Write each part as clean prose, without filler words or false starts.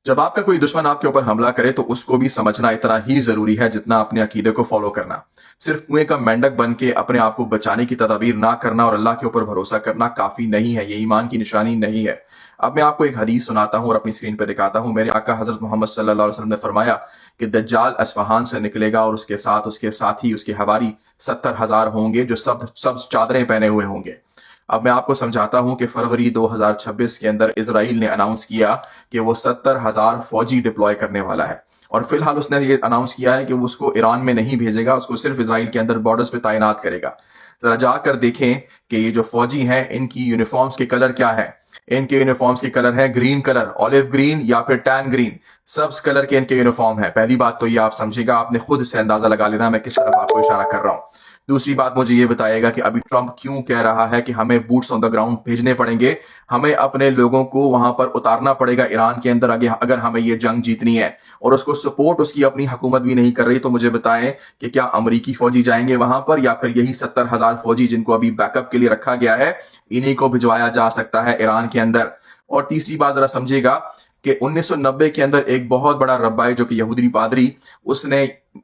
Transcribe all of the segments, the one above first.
जब आपका कोई दुश्मन आपके ऊपर हमला करे तो उसको भी समझना इतना ही जरूरी है जितना अपने अकीदे को फॉलो करना। सिर्फ कुएं का मेंढक बन के अपने आप को बचाने की तदाबीर ना करना और अल्लाह के ऊपर भरोसा करना काफी नहीं है, ये ईमान की निशानी नहीं है। अब मैं आपको एक हदीस सुनाता हूं और अपनी स्क्रीन पर दिखाता हूं। मेरे आका हजरत मोहम्मद सल्लल्लाहु अलैहि वसल्लम ने फरमाया कि दज्जाल असफहान से निकलेगा और उसके साथी उसके हवारी 70,000 होंगे जो सब सब चादरें पहने हुए होंगे। अब मैं आपको समझाता हूं कि फरवरी 2026 के अंदर इसराइल ने अनाउंस किया कि वो 70,000 फौजी डिप्लॉय करने वाला है। और फिलहाल उसने ये अनाउंस किया है कि वो उसको ईरान में नहीं भेजेगा, उसको सिर्फ इसराइल के अंदर बॉर्डर्स पे तैनात करेगा। जरा जाकर देखें कि ये जो फौजी हैं इनकी यूनिफॉर्म्स के कलर क्या है। इनके यूनिफॉर्म्स के कलर है ग्रीन कलर, ऑलिव ग्रीन या फिर टैन ग्रीन, सब कलर के इनके यूनिफॉर्म है। पहली बात तो ये आप समझिएगा, आपने खुद से अंदाजा लगा लेना मैं किस तरफ आपको इशारा कर रहा हूं। दूसरी बात मुझे ये बताएगा कि अभी ट्रंप क्यों कह रहा है कि हमें बूट्स ऑन द ग्राउंड भेजने पड़ेंगे, हमें अपने लोगों को वहां पर उतारना पड़ेगा ईरान के अंदर अगर हमें ये जंग जीतनी है। और उसको सपोर्ट उसकी अपनी हुकूमत भी नहीं कर रही। तो मुझे बताएं कि क्या अमरीकी फौजी जाएंगे वहां पर या फिर यही 70,000 फौजी जिनको अभी बैकअप के लिए रखा गया है इन्हीं को भिजवाया जा सकता है ईरान के अंदर। और तीसरी बात जरा समझिएगा कि 1990 के अंदर एक बहुत बड़ा रब्बाई जो कि यहूदी पादरी, उसने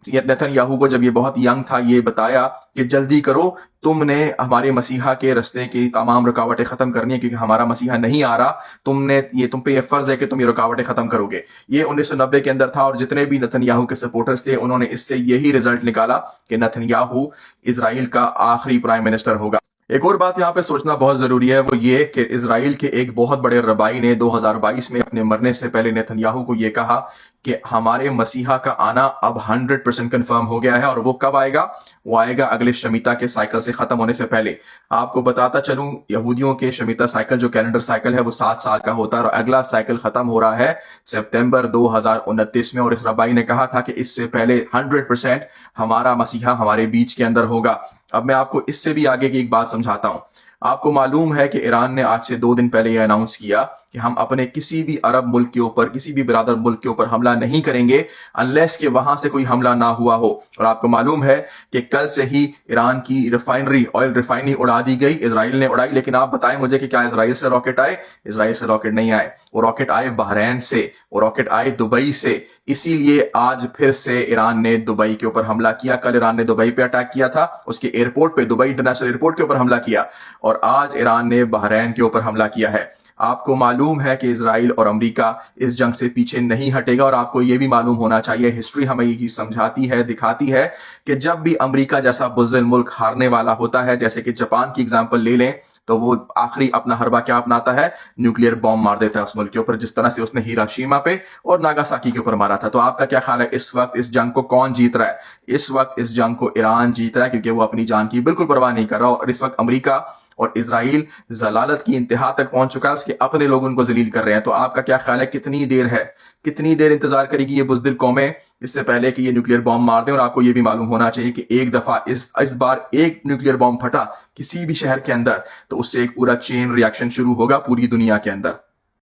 नेतन्याहू को जब ये बहुत यंग था ये बताया कि जल्दी करो, तुमने हमारे मसीहा के रास्ते की तमाम रुकावटें खत्म करनी है क्योंकि हमारा मसीहा नहीं आ रहा। तुम पे ये फर्ज है कि तुम ये रुकावटें खत्म करोगे। ये 1990 के अंदर था और जितने भी नेतन्याहू के सपोर्टर्स थे उन्होंने इससे यही रिजल्ट निकाला कि नेतन्याहू इजराइल का आखिरी प्राइम मिनिस्टर होगा। एक और बात यहाँ पे सोचना बहुत जरूरी है, वो ये कि इजराइल के एक बहुत बड़े रबाई ने 2022 में अपने मरने से पहले नेतन्याहू को ये कहा कि हमारे मसीहा का आना अब 100% कंफर्म हो गया है। और वो कब आएगा? वो आएगा अगले शमीता के साइकिल से खत्म होने से पहले। आपको बताता चलूं, यहूदियों के शमीता साइकिल जो कैलेंडर साइकिल है वो 7 साल का होता है और अगला साइकिल खत्म हो रहा है सितंबर 2029 में। और इस रबाई ने कहा था कि इससे पहले 100% हमारा मसीहा हमारे बीच के अंदर होगा। अब मैं आपको इससे भी आगे की एक बात समझाता हूं। आपको मालूम है कि ईरान ने आज से 2 दिन पहले यह अनाउंस किया कि हम अपने किसी भी अरब मुल्क के ऊपर, किसी भी बिरादर मुल्क के ऊपर हमला नहीं करेंगे अनलेस कि वहां से कोई हमला ना हुआ हो। और आपको मालूम है कि कल से ही ईरान की रिफाइनरी, ऑयल रिफाइनरी उड़ा दी गई, इसराइल ने उड़ाई। लेकिन आप बताएं मुझे कि क्या इसराइल से रॉकेट आए? इसराइल से रॉकेट नहीं आए, वो रॉकेट आए बहरैन से, वो रॉकेट आए दुबई से। इसीलिए आज फिर से ईरान ने दुबई के ऊपर हमला किया। कल ईरान ने दुबई पे अटैक किया था, उसके एयरपोर्ट पे, दुबई इंटरनेशनल एयरपोर्ट के ऊपर हमला किया। और आज ईरान ने बहरैन के ऊपर हमला किया है। आपको मालूम है कि इजराइल और अमेरिका इस जंग से पीछे नहीं हटेगा। और आपको यह भी मालूम होना चाहिए, हिस्ट्री हमें ये चीज समझाती है, दिखाती है कि जब भी अमेरिका जैसा बुज़दिल मुल्क हारने वाला होता है, जैसे कि जापान की एग्जांपल ले लें, तो वो आखिरी अपना हरबा क्या अपनाता है? न्यूक्लियर बॉम्ब मार देता है उस मुल्क के ऊपर, जिस तरह से उसने हिरोशिमा पे और नागासाकी के ऊपर मारा था। तो आपका क्या ख्याल है, इस वक्त इस जंग को कौन जीत रहा है? इस वक्त इस जंग को ईरान जीत रहा है क्योंकि वो अपनी जान की बिल्कुल परवाह नहीं कर रहा। और इस वक्त अमेरिका और इजराइल जलालत की इंतहा तक पहुंच चुका है, उसके अपने लोग उनको जलील कर रहे हैं। तो आपका क्या ख्याल है, कितनी देर है, कितनी देर इंतजार करेगी ये बुज़दिल कौमें इससे पहले कि ये न्यूक्लियर बॉम्ब मार दें? और आपको ये भी मालूम होना चाहिए कि एक दफा इस बार एक न्यूक्लियर बॉम्ब फटा किसी भी शहर के अंदर तो उससे एक पूरा चेन रिएक्शन शुरू होगा पूरी दुनिया के अंदर।